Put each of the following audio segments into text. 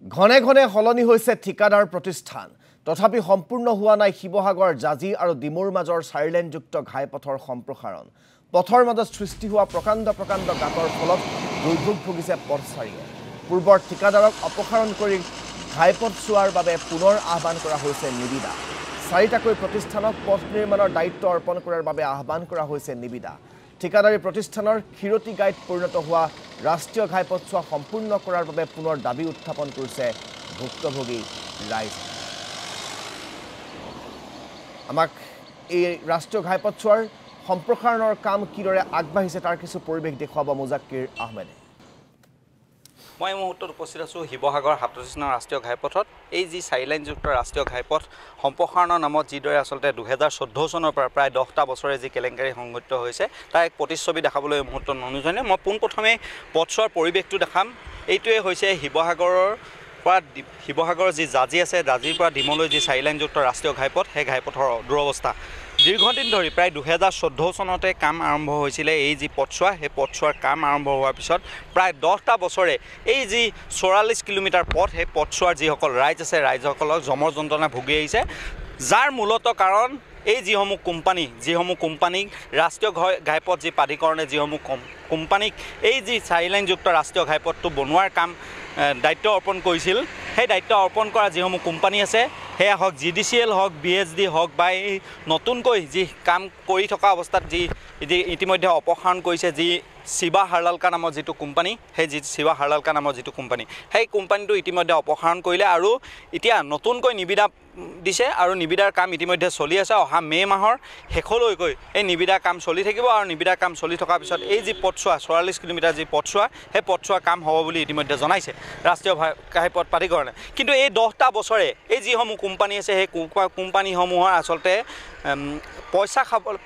ঘনে ঘনে সলনি হৈছে ঠিকাদাৰ প্ৰতিষ্ঠান তথাপি সম্পূৰ্ণ হোৱা নাই শিৱসাগৰ জাজি আৰু ডিমুৰ মাজৰ চাৰিলেনযুক্ত ঘাইপথৰ সম্প্ৰসাৰণ পথৰ মাজত সৃষ্টি হোৱা প্ৰকাণ্ড গাঁতৰ ফলত দুৰ্ভোগ ভুগিছে পথচাৰীয়ে পূৰ্বৰ ঠিকাদাৰক অপসাৰণ কৰি ঘাইপথ চোৱাৰ বাবে পুনৰ আহ্বান কৰা হৈছে নিবিদা চাৰিটাকৈ প্ৰতিষ্ঠানক পথ নিৰ্মাণৰ দায়িত্ব অৰ্পণ কৰাৰ বাবে আহ্বান কৰা হৈছে নিবিদা ঠিকাদাৰী প্ৰতিষ্ঠানৰ খিৰতি গাইড পৰিণত হোৱা ৰাষ্ট্ৰীয় ঘাইপথ চোৱা সম্পূৰ্ণ কৰাৰ বাবে পুনৰ দাবী উত্থাপন কৰিছে ভুক্তভোগী ৰাইজ আমাক এই ৰাষ্ট্ৰীয় ঘাইপথ চোৱাৰ সম্প্ৰসাৰণৰ কাম কিদৰে আগবাঢ়িছে তাৰ কিছু পৰিৱেশ দেখুৱাব মুজাক্কিৰ আহমেদে মই মুহূৰ্তত উপস্থিত আছোঁ শিৱসাগৰ হাতচিনা ৰাষ্ট্ৰীয় ঘাইপথত এই যি চাৰিলাইনযুক্ত ৰাষ্ট্ৰীয় ঘাইপথ সম্প্ৰসাৰণৰ নামত যিদৰে আচলতে 2014 চনৰ পৰা প্ৰায় 10টা বছৰে যি কেলেংকাৰী সংঘটিত হৈছে তাৰ এক প্ৰতিচ্ছবি দেখাবলৈ এই মুহূৰ্তত অনুজনে মই পোনপ্ৰথমে পথছোৱাৰ পৰিৱেশটো দেখাম এইটোৱে হৈছে শিৱসাগৰৰ যি জাজি আছে জাজিৰ পৰা ডিমলৈ যি চাৰিলাইনযুক্ত ৰাষ্ট্ৰীয় ঘাইপথ সেই ঘাইপথৰ দুৰৱস্থা দীৰ্ঘদিন ধৰি প্ৰায় 2014 চনতে কাম আৰম্ভ হৈছিলে এই যি পথছোৱা সেই পথছোৱাৰ কাম আৰম্ভ হোৱাৰ পিছত প্ৰায় 10টা বছৰে এই যি 44 কিলোমিটাৰ পথ সেই পথছোৱাৰ যিসকল ৰাইজ আছে ৰাইজসকলক জমৰ যন্ত্ৰণা ভুগি আহিছে যাৰ মূলত কাৰণ এই যিসমূহ কোম্পানীক ৰাষ্ট্ৰীয় ঘাইপথ যি প্ৰাধিকৰণে যিসমূহ কোম্পানীক এই যি চাৰিলাইনযুক্ত ৰাষ্ট্ৰীয় ঘাইপথটো বনোৱাৰ কাম দায়িত্ব অৰ্পণ কৰিছিল সেই দায়িত্ব অৰ্পণ কৰা যিসমূহ কোম্পানী আছে সেয়া হওক GDCL হওক BHD হওক বা এই নতুনকৈ যি কাম কৰি থকা অৱস্থাত যি ইতিমধ্যে অপসাৰণ কৰিছে যি শিৱা হাৰ্লালকা নামৰ যিটো কোম্পানী সেই শিৱা হাৰ্লালকা নামৰ যিটো কোম্পানী সেই কোম্পানীটো ইতিমধ্যে অপসাৰণ কৰিলে আৰু এতিয়া নতুনকৈ নিবিদা দিছে আৰু নিবিদাৰ কাম ইতিমধ্যে চলি আছে অহা মে মাহৰ শেষলৈকৈ এই নিবিদাৰ কাম চলি থাকিব আৰু নিবিদাৰ কাম চলি থকাৰ পিছত এই যি পথছোৱা 44 কিলোমিটাৰ যি পথছোৱা সেই পথছোৱা কাম হ'ব বুলি ইতিমধ্যে জনাইছে ৰাষ্ট্ৰীয় ঘাইপথ প্ৰাধিকৰণে কিন্তু এই 10টা বছৰে এই যিসমূহ কোম্পানী আছে সেই কোম্পানীসমূহৰ আচলতে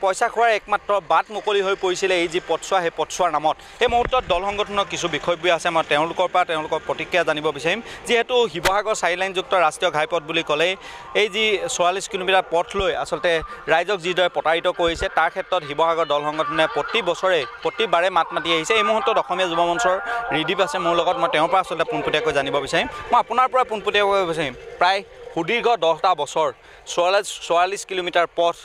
পইচা খোৱাৰ একমাত্ৰ বাট মুকলি হৈ পৰিছিলে এই যি পথছোৱা সেই পথছোৱাৰ নামত এই মুহূৰ্তত দল সংগঠনৰ কিছু বিষয়ববীয়া আছে মই তেওঁলোকৰ প্ৰতিক্ৰিয়া জানিব বিচাৰিম যিহেতু শিৱসাগৰ চাৰিলাইনযুক্ত ৰাষ্ট্ৰীয় ঘাইপথ বুলি ক'লে এই যি 44 কিলোমিটাৰ পথ লৈ আচলতে ৰাইজক যিদৰে প্ৰতাৰিত কৰিছে তাৰ ক্ষেত্ৰত শিৱসাগৰ দল সংগঠনে প্ৰতিবাৰে মাত মাতি আহিছে এই মুহূৰ্তত অসমীয়া যুৱ মঞ্চৰ ৰিদীপ আছে মোৰ লগত মই তেওঁৰ পৰা আচলতে পোনপটীয়াকৈ জানিব বিচাৰিম মই আপোনাৰ পৰা পোনপটীয়াকৈ বিচাৰিম প্ৰায় সুদীৰ্ঘ 10টা বছৰ 44 কিলোমিটাৰ পথ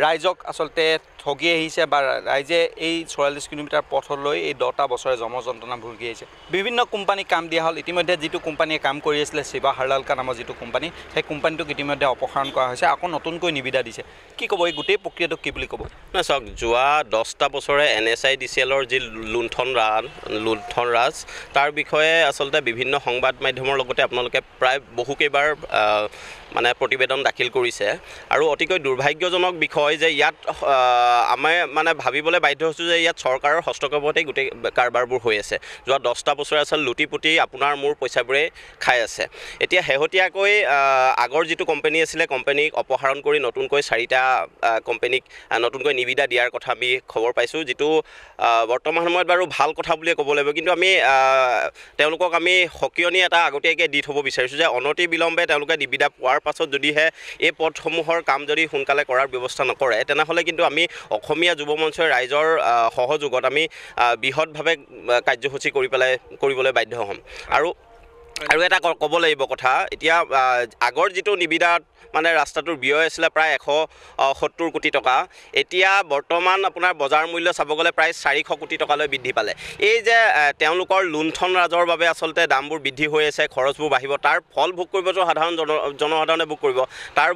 ৰাইজক আচলতে ঠগি আহিছে বা ৰাইজে এই 44 কিলোমিটাৰ পথলৈ এই 10টা বছৰে জমৰ যন্ত্ৰণা ভুগি আহিছে বিভিন্ন কোম্পানী কাম দিয়া হ'ল ইতিমধ্যে যিটো কোম্পানীয়ে কাম কৰি আছিলে শিৱা হাৰ্লালকা নামৰ যিটো কোম্পানী সেই কোম্পানীটোক ইতিমধ্যে অপসাৰণ কৰা হৈছে আকৌ নতুনকৈ নিবিদা দিছে কি ক'ব এই গোটেই প্ৰক্ৰিয়াটো কি বুলি ক'ব নাই চাওক যোৱা 10টা বছৰে NSIDCLৰ যি লুণ্ঠন ৰাজ তাৰ বিষয়ে আচলতে বিভিন্ন সংবাদ মাধ্যমৰ লগতে আপোনালোকে প্ৰায় বহুকেইবাৰ মানে প্ৰতিবেদন দাখিল কৰিছে আৰু অতিকৈ দুৰ্ভাগ্যজনক বিষয় যে ইয়াত আমি মানে ভাবিবলৈ বাধ্য হৈছোঁ যে ইয়াত চৰকাৰৰ হস্তক্ষেপতেই গোটেই কাৰবাৰবোৰ হৈ আছে যোৱা 10টা বছৰে আচলতে লুটি-পুটি আপোনাৰ মোৰ পইচাবোৰে খাই আছে এতিয়া শেহতীয়াকৈ আগৰ যিটো কোম্পানী আছিলে কোম্পানীক অপসাৰণ কৰি নতুনকৈ 4টা কোম্পানীক নতুনকৈ নিবিদা দিয়াৰ কথা আমি খবৰ পাইছোঁ যিটো বৰ্তমান সময়ত বাৰু ভাল কথা বুলিয়ে ক'ব লাগিব কিন্তু আমি তেওঁলোকক আমি সকিয়নি এটা আগতীয়াকৈ দি থ'ব বিচাৰিছোঁ যে অনতি বিলম্বে তেওঁলোকে নিবিদা পোৱাৰ পাছত যদিহে এই পথসমূহৰ কাম যদি সোনকালে কৰাৰ ব্যৱস্থা নকৰে তেনেহ'লে কিন্তু আমি অসমীয়া যুৱ মঞ্চৰ ৰাইজৰ সহযোগত আমি বৃহৎভাৱে কাৰ্যসূচী কৰিবলৈ বাধ্য হ'ম আৰু এটা ক'ব লাগিব কথা এতিয়া আগৰ যিটো নিবিদাত মানে ৰাস্তাটোৰ ব্যয় আছিলে প্ৰায় 170 কোটি টকা এতিয়া বৰ্তমান আপোনাৰ বজাৰ মূল্য চাব গ'লে প্ৰায় 400 কোটি টকালৈ বৃদ্ধি পালে এই যে তেওঁলোকৰ লুণ্ঠন ৰাজৰ বাবে আচলতে দামবোৰ বৃদ্ধি হৈ আছে খৰচবোৰ বাঢ়িব তাৰ ফল ভোগ কৰিবতো সাধাৰণ জনসাধাৰণে ভোগ কৰিব তাৰ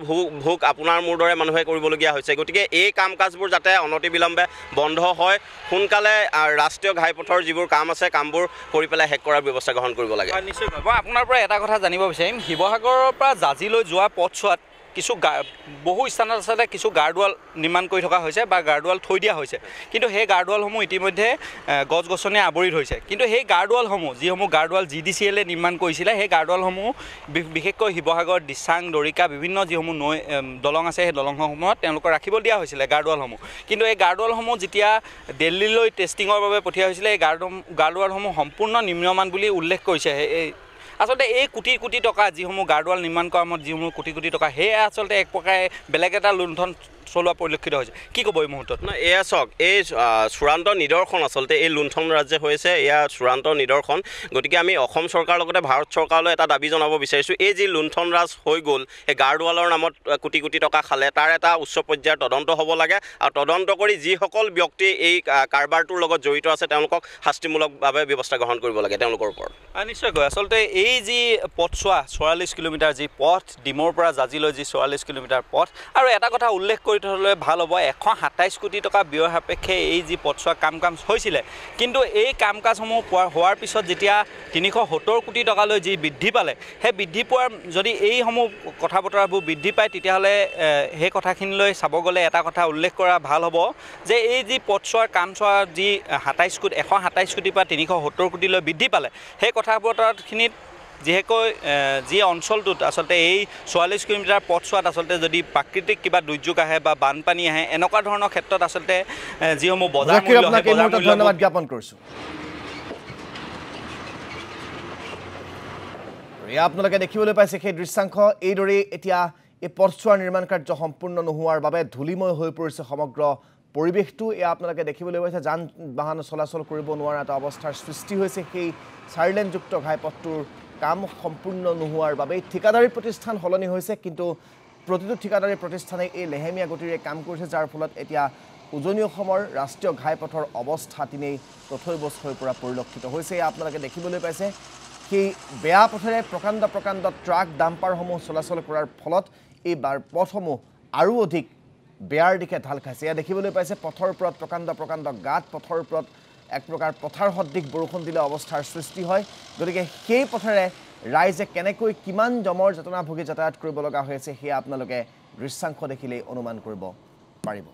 ভোগ আপোনাৰ মোৰ দৰে মানুহে কৰিবলগীয়া হৈছে গতিকে এই কাম কাজবোৰ যাতে অনতি বিলম্বে বন্ধ হয় সোনকালে ৰাষ্ট্ৰীয় ঘাইপথৰ যিবোৰ কাম আছে কামবোৰ কৰি পেলাই শেষ কৰাৰ ব্যৱস্থা গ্ৰহণ কৰিব লাগে নিশ্চয় মই আপোনাৰ পৰা এটা কথা জানিব বিচাৰিম শিৱসাগৰৰ পৰা জাজিলৈ যোৱা পথছোৱাত কিছু বহু স্থানত আচলতে কিছু গাৰ্ডৱাল নিৰ্মাণ কৰি থকা হৈছে বা গাৰ্ডৱাল থৈ দিয়া হৈছে কিন্তু সেই গাৰ্ডৱালসমূহ ইতিমধ্যে গছ গছনি আৱৰি ধৰিছে কিন্তু সেই গাৰ্ডৱালসমূহ যিসমূহ গাৰ্ডৱাল GDCLে নিৰ্মাণ কৰিছিলে সেই গাৰ্ডৱালসমূহ বিশেষকৈ শিৱসাগৰ দিচাং দৰিকা বিভিন্ন যিসমূহ দলং আছে সেই দলংসমূহত তেওঁলোকক ৰাখিব দিয়া হৈছিলে গাৰ্ডৱালসমূহ কিন্তু এই গাৰ্ডৱালসমূহ যেতিয়া দিল্লীলৈ টেষ্টিঙৰ বাবে পঠিওৱা হৈছিলে এই গাৰ্ডৱালসমূহ সম্পূৰ্ণ নিম্নমান বুলি উল্লেখ কৰিছে আচলতে এই কোটি টকা যিসমূহ গাৰ্ডৱাল নিৰ্মাণ কৰাৰ মত যিসমূহ কোটি টকা সেয়া আচলতে এক প্ৰকাৰে বেলেগ এটা লুণ্ঠন চলোৱা পৰিলক্ষিত হৈছে কি ক'ব এই মুহূৰ্তত না এয়া চাওক এই চূড়ান্ত নিদৰ্শন আচলতে এই লুণ্ঠন ৰাজ যে হৈছে এয়া চূড়ান্ত নিদৰ্শন গতিকে আমি অসম চৰকাৰৰ লগতে ভাৰত চৰকাৰলৈ এটা দাবী জনাব বিচাৰিছোঁ এই যি লুণ্ঠন ৰাজ হৈ গ'ল এই গাৰ্ডৱালৰ নামত কোটি কোটি টকা খালে তাৰ এটা উচ্চ পৰ্যায়ৰ তদন্ত হ'ব লাগে আৰু তদন্ত কৰি যিসকল ব্যক্তি এই কাৰবাৰটোৰ লগত জড়িত আছে তেওঁলোকক শাস্তিমূলকভাৱে ব্যৱস্থা গ্ৰহণ কৰিব লাগে তেওঁলোকৰ ওপৰত নিশ্চয়কৈ আচলতে এই যি পথছোৱা 44 কিলোমিটাৰ যি পথ ডিমৰ পৰা জাজিলৈ যি 44 কিলোমিটাৰ পথ আৰু এটা কথা উল্লেখ কৰি থ'লে ভাল হ'ব 127 কোটি টকা ব্যয় সাপেক্ষে এই যি পথছোৱা কাম হৈছিলে কিন্তু এই কাম কাজসমূহ হোৱাৰ পিছত যেতিয়া 370 কোটি টকালৈ যি বৃদ্ধি পালে সেই বৃদ্ধি পোৱাৰ যদি এইসমূহ কথা বতৰাবোৰ বৃদ্ধি পায় তেতিয়াহ'লে সেই কথাখিনিলৈ চাব গ'লে এটা কথা উল্লেখ কৰা ভাল হ'ব যে এই যি পথছোৱাৰ কাম চোৱা যি 127 কোটিৰ পৰা 370 কোটিলৈ বৃদ্ধি পালে সেই কথা বতৰাখিনিত যিহেকৈ যি অঞ্চলটোত আচলতে এই 44 কিলোমিটাৰ পথছোৱাত আচলতে যদি প্ৰাকৃতিক কিবা দুৰ্যোগ আহে বা বানপানী আহে এনেকুৱা ধৰণৰ ক্ষেত্ৰত আচলতে যিসমূহ বজাৰ মূল্য ধন্যবাদ জ্ঞাপন কৰিছোঁ এয়া আপোনালোকে দেখিবলৈ পাইছে সেই দৃশ্যাংশ এইদৰে এতিয়া এই পথছোৱাৰ নিৰ্মাণ কাৰ্য সম্পূৰ্ণ নোহোৱাৰ বাবে ধূলিময় হৈ পৰিছে সমগ্ৰ পৰিৱেশটো এয়া আপোনালোকে দেখিবলৈ পাইছে যান বাহন চলাচল কৰিব নোৱাৰা এটা অৱস্থাৰ সৃষ্টি হৈছে সেই 4 লেনযুক্ত ঘাইপথটোৰ কাম সম্পূৰ্ণ নোহোৱাৰ বাবে ঠিকাদাৰী প্ৰতিষ্ঠান সলনি হৈছে কিন্তু প্ৰতিটো ঠিকাদাৰী প্ৰতিষ্ঠানে এই লেহেমীয়া গতিৰে কাম কৰিছে যাৰ ফলত এতিয়া উজনি অসমৰ ৰাষ্ট্ৰীয় ঘাইপথৰ অৱস্থা তিনেই তথৈবচ হৈ পৰা পৰিলক্ষিত হৈছে আপোনালোকে দেখিবলৈ পাইছে সেই বেয়া পথেৰে প্ৰকাণ্ড ট্ৰাক ডাম্পাৰসমূহ চলাচল কৰাৰ ফলত এই পথসমূহ আৰু অধিক বেয়াৰ দিশে ঢাল খাইছে এয়া দেখিবলৈ পাইছে পথৰ ওপৰত প্ৰকাণ্ড গাঁত পথৰ ওপৰত এক প্ৰকাৰ পথাৰ সদৃশ বৰষুণ দিলে অৱস্থাৰ সৃষ্টি হয় গতিকে সেই পথেৰে ৰাইজে কেনেকৈ কিমান জমৰ যাতনা ভুগি যাতায়াত কৰিব লগা হৈছে সেয়া আপোনালোকে দৃশ্যাংশ দেখিলেই অনুমান কৰিব পাৰিব